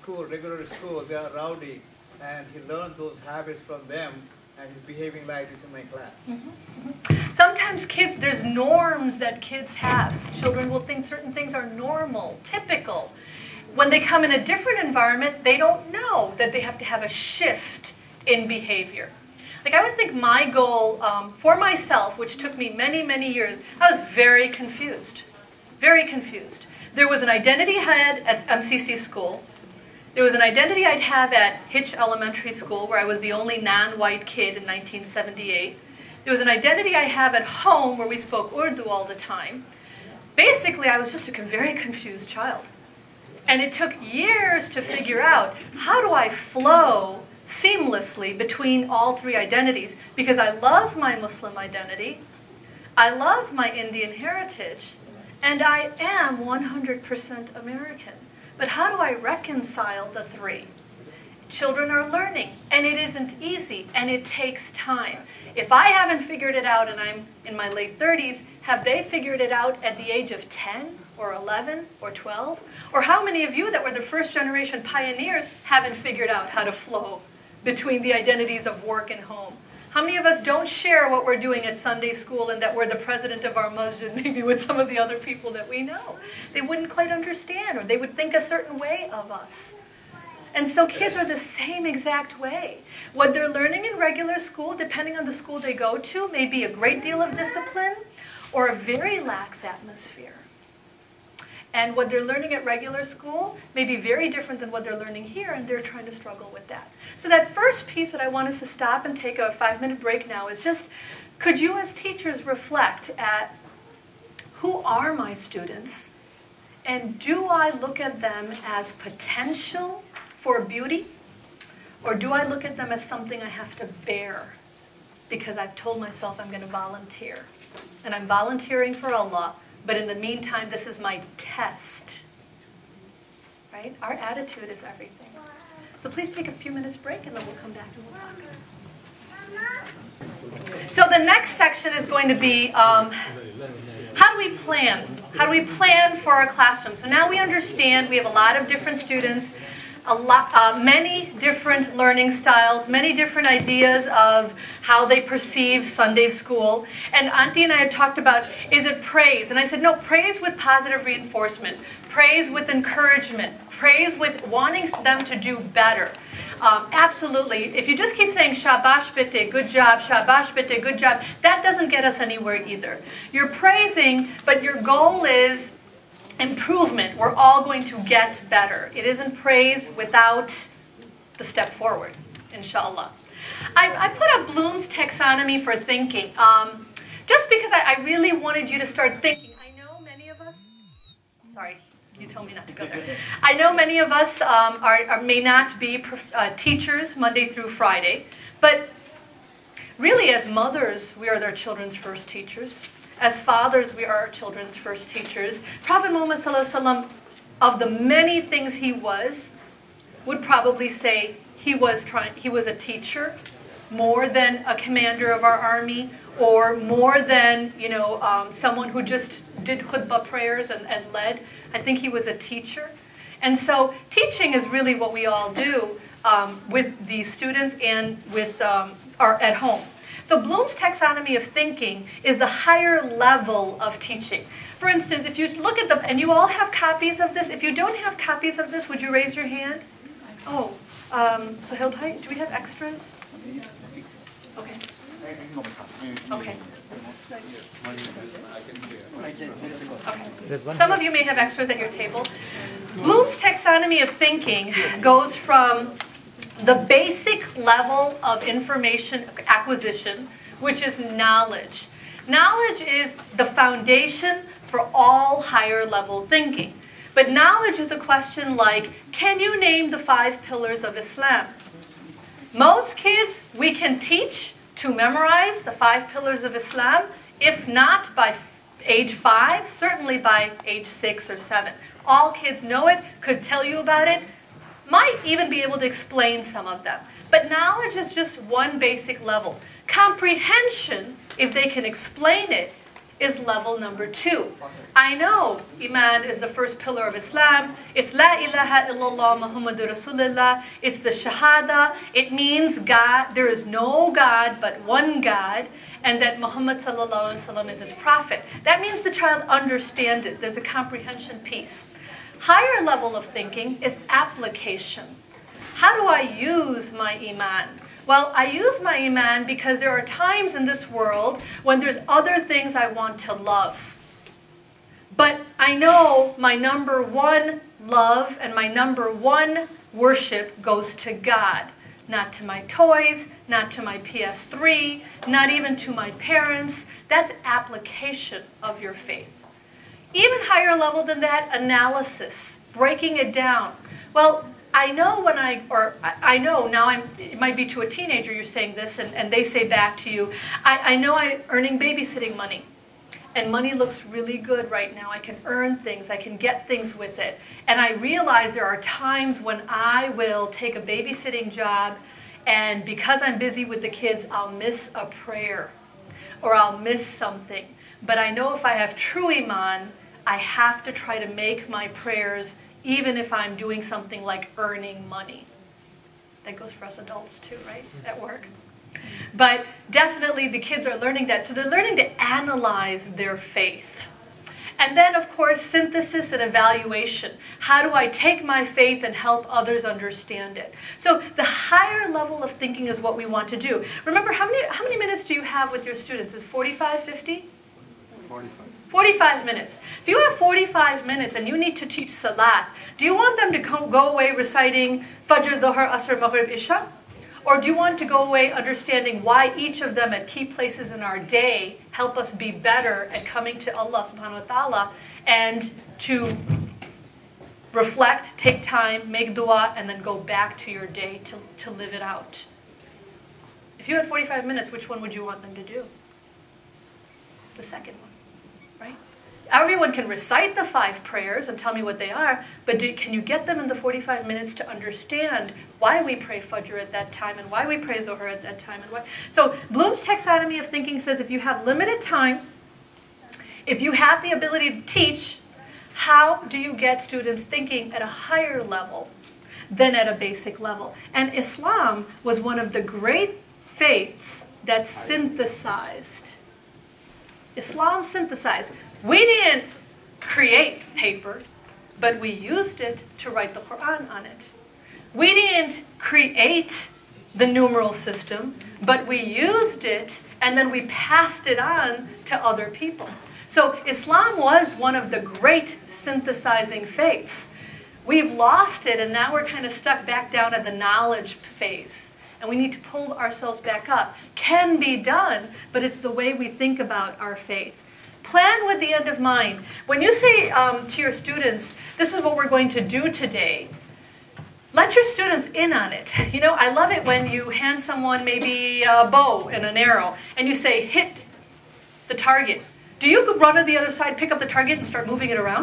school, regular school, they are rowdy, and he learned those habits from them, and he's behaving like this in my class. Sometimes kids, there's norms that kids have. Children will think certain things are normal, typical. When they come in a different environment, they don't know that they have to have a shift in behavior. Like, I would think my goal for myself, which took me many, many years, I was very confused. Very confused. There was an identity I had at MCC school. There was an identity I'd have at Hitch Elementary School, where I was the only non-white kid in 1978. There was an identity I have at home, where we spoke Urdu all the time. Basically, I was just a very confused child. And it took years to figure out, how do I flow seamlessly between all three identities? Because I love my Muslim identity, I love my Indian heritage, and I am 100% American. But how do I reconcile the three? Children are learning, and it isn't easy, and it takes time. If I haven't figured it out, and I'm in my late 30s, have they figured it out at the age of 10 or 11 or 12? Or how many of you that were the first generation pioneers haven't figured out how to flow between the identities of work and home? How many of us don't share what we're doing at Sunday school and that we're the president of our masjid, maybe with some of the other people that we know? They wouldn't quite understand, or they would think a certain way of us. And so kids are the same exact way. What they're learning in regular school, depending on the school they go to, may be a great deal of discipline or a very lax atmosphere. And what they're learning at regular school may be very different than what they're learning here, and they're trying to struggle with that. So that first piece that I want us to stop and take a 5-minute break now is just, could you as teachers reflect at who are my students, and do I look at them as potential for beauty, or do I look at them as something I have to bear because I've told myself I'm going to volunteer, and I'm volunteering for Allah, but in the meantime, this is my test, right? Our attitude is everything. So please take a few minutes break, and then we'll come back and we'll talk. So the next section is going to be, how do we plan? How do we plan for our classroom? So now we understand we have a lot of different students, many different learning styles, many different ideas of how they perceive Sunday school. And Auntie and I had talked about, is it praise? And I said, no, praise with positive reinforcement, praise with encouragement, praise with wanting them to do better. Absolutely. If you just keep saying, shabash bete, good job, shabash bete, good job, that doesn't get us anywhere either. You're praising, but your goal is improvement. We're all going to get better. It isn't praise without the step forward, inshallah. I put up Bloom's taxonomy for thinking, just because I really wanted you to start thinking. I know many of us, sorry, you told me not to go there. I know many of us may not be teachers Monday through Friday, but really as mothers, we are their children's first teachers. As fathers, we are our children's first teachers. Prophet Muhammad ﷺ, of the many things he was, would probably say he was a teacher more than a commander of our army, or more than someone who just did khutbah prayers and led. I think he was a teacher. And so teaching is really what we all do with the students and with at home. So Bloom's taxonomy of thinking is a higher level of teaching. For instance, if you look at them, and you all have copies of this. If you don't have copies of this, would you raise your hand? Oh, so Hildheit, do we have extras? Okay. Okay. Okay. Some of you may have extras at your table. Bloom's taxonomy of thinking goes from the basic level of information acquisition, which is knowledge. Knowledge is the foundation for all higher level thinking. But knowledge is a question like, can you name the 5 pillars of Islam? Most kids, we can teach to memorize the 5 pillars of Islam, if not by age 5, certainly by age 6 or 7. All kids know it, could tell you about it, might even be able to explain some of them. But knowledge is just one basic level. Comprehension, if they can explain it, is level number 2. I know Iman is the first pillar of Islam. It's La ilaha illallah Muhammadur Rasulullah. It's the Shahada. It means God. There is no God but one God, and that Muhammad sallallahu alaihi wasallam is his prophet. That means the child understands it. There's a comprehension piece. Higher level of thinking is application. How do I use my Iman? Well, I use my Iman because there are times in this world when there's other things I want to love. But I know my number one love and my number one worship goes to God. Not to my toys, not to my PS3, not even to my parents. That's application of your faith. Even higher level than that, analysis, breaking it down. Well, I know it might be to a teenager you're saying this, and they say back to you, I know I'm earning babysitting money, and money looks really good right now. I can earn things, I can get things with it. And I realize there are times when I will take a babysitting job, and because I'm busy with the kids, I'll miss a prayer, or I'll miss something. But I know if I have true Iman, I have to try to make my prayers even if I'm doing something like earning money. That goes for us adults too, right? At work. But definitely the kids are learning that. So they're learning to analyze their faith. And then, of course, synthesis and evaluation. How do I take my faith and help others understand it? So the higher level of thinking is what we want to do. Remember, how many minutes do you have with your students? Is 45, 50? 45. 45 minutes. If you have 45 minutes and you need to teach Salat, do you want them to go away reciting Fajr, Dhuhr, Asr, Maghrib, Isha? Or do you want to go away understanding why each of them at key places in our day help us be better at coming to Allah subhanahu wa ta'ala and to reflect, take time, make dua, and then go back to your day to live it out? If you had 45 minutes, which one would you want them to do? The second one. Right? Everyone can recite the 5 prayers and tell me what they are, but can you get them in the 45 minutes to understand why we pray Fajr at that time and why we pray Dhuhr at that time? And why? So Bloom's taxonomy of thinking says if you have limited time, if you have the ability to teach, how do you get students thinking at a higher level than at a basic level? And Islam was one of the great faiths that synthesized. Islam synthesized. We didn't create paper, but we used it to write the Quran on it. We didn't create the numeral system, but we used it and then we passed it on to other people. So Islam was one of the great synthesizing faiths. We've lost it and now we're kind of stuck back down at the knowledge phase. And we need to pull ourselves back up. Can be done, but it's the way we think about our faith. Plan with the end of mind. When you say to your students, this is what we're going to do today, let your students in on it. You know, I love it when you hand someone maybe a bow and an arrow, and you say, hit the target. Do you run to the other side, pick up the target, and start moving it around?